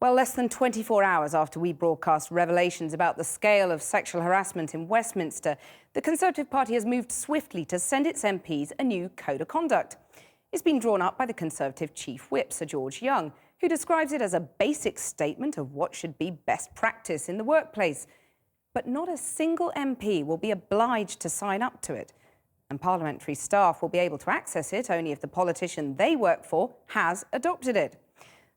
Well, less than 24 hours after we broadcast revelations about the scale of sexual harassment in Westminster, the Conservative Party has moved swiftly to send its MPs a new code of conduct. It's been drawn up by the Conservative Chief Whip, Sir George Young, who describes it as a basic statement of what should be best practice in the workplace. But not a single MP will be obliged to sign up to it. And parliamentary staff will be able to access it only if the politician they work for has adopted it.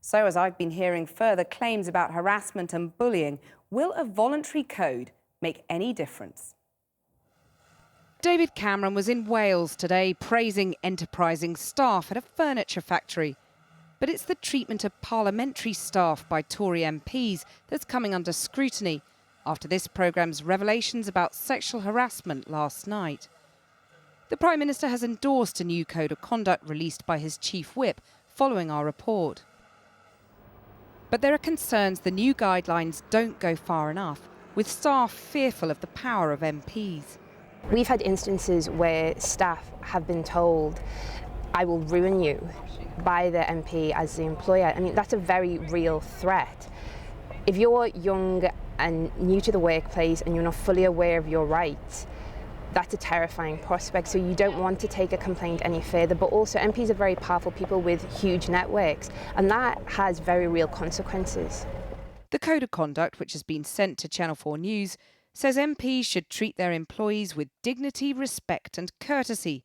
So, as I've been hearing further claims about harassment and bullying, will a voluntary code make any difference? David Cameron was in Wales today praising enterprising staff at a furniture factory. But it's the treatment of parliamentary staff by Tory MPs that's coming under scrutiny after this programme's revelations about sexual harassment last night. The Prime Minister has endorsed a new code of conduct released by his Chief Whip following our report. But there are concerns the new guidelines don't go far enough, with staff fearful of the power of MPs. We've had instances where staff have been told, "I will ruin you," by the MP as the employer. I mean, that's a very real threat. If you're young and new to the workplace and you're not fully aware of your rights, that's a terrifying prospect. So you don't want to take a complaint any further. But also, MPs are very powerful people with huge networks, and that has very real consequences. The code of conduct, which has been sent to Channel 4 News, says MPs should treat their employees with dignity, respect and courtesy,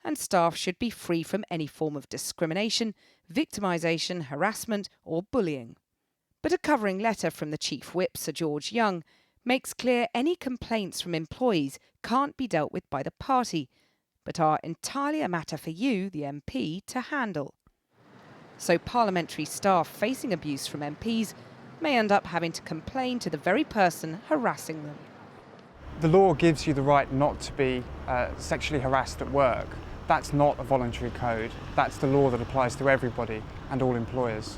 and staff should be free from any form of discrimination, victimisation, harassment or bullying. But a covering letter from the Chief Whip, Sir George Young, makes clear any complaints from employees can't be dealt with by the party, but are entirely a matter for you, the MP, to handle. So parliamentary staff facing abuse from MPs may end up having to complain to the very person harassing them. The law gives you the right not to be sexually harassed at work. That's not a voluntary code. That's the law that applies to everybody and all employers.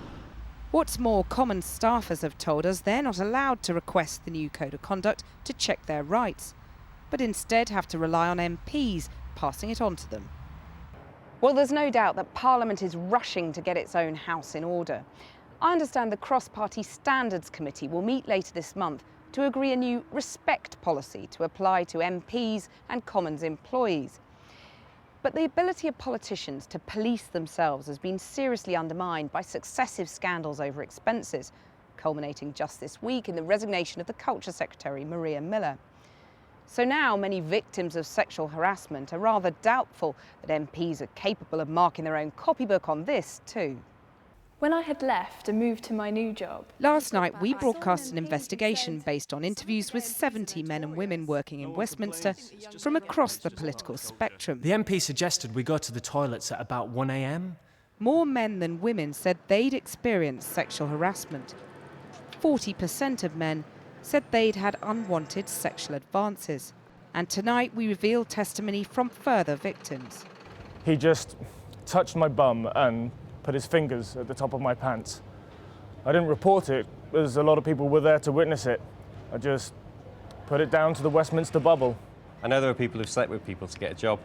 What's more, common staffers have told us they're not allowed to request the new code of conduct to check their rights, but instead have to rely on MPs passing it on to them. Well, there's no doubt that Parliament is rushing to get its own house in order. I understand the Cross-Party Standards Committee will meet later this month to agree a new respect policy to apply to MPs and Commons employees. But the ability of politicians to police themselves has been seriously undermined by successive scandals over expenses, culminating just this week in the resignation of the Culture Secretary, Maria Miller. So now many victims of sexual harassment are rather doubtful that MPs are capable of marking their own copybook on this too. When I had left and moved to my new job... Last night we broadcast an investigation based on interviews with 70 men and women working in Westminster from across the political spectrum. The MP suggested we go to the toilets at about 1 a.m. More men than women said they'd experienced sexual harassment. 40% of men said they'd had unwanted sexual advances. And tonight we reveal testimony from further victims. He just touched my bum and put his fingers at the top of my pants. I didn't report it, as a lot of people were there to witness it. I just put it down to the Westminster bubble. I know there are people who've slept with people to get a job.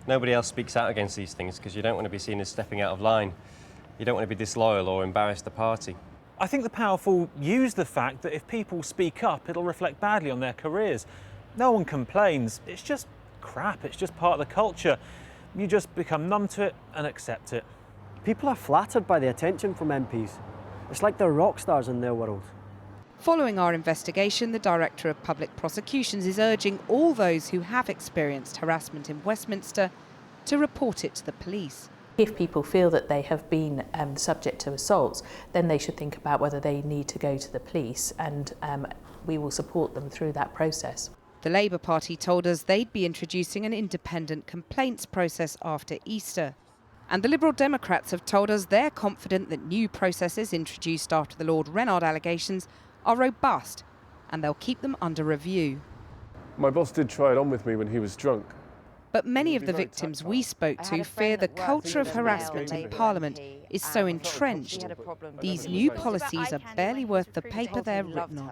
Nobody else speaks out against these things because you don't want to be seen as stepping out of line. You don't want to be disloyal or embarrass the party. I think the powerful use the fact that if people speak up, it'll reflect badly on their careers. No one complains. It's just crap. It's just part of the culture. You just become numb to it and accept it. People are flattered by the attention from MPs. It's like they're rock stars in their world. Following our investigation, the Director of Public Prosecutions is urging all those who have experienced harassment in Westminster to report it to the police. If people feel that they have been subject to assaults, then they should think about whether they need to go to the police, and we will support them through that process. The Labour Party told us they'd be introducing an independent complaints process after Easter. And the Liberal Democrats have told us they're confident that new processes introduced after the Lord Renaud allegations are robust and they'll keep them under review. My boss did try it on with me when he was drunk. But many of the victims we spoke to fear the culture of harassment in Parliament is so entrenched, these new policies are barely worth the paper they're written on.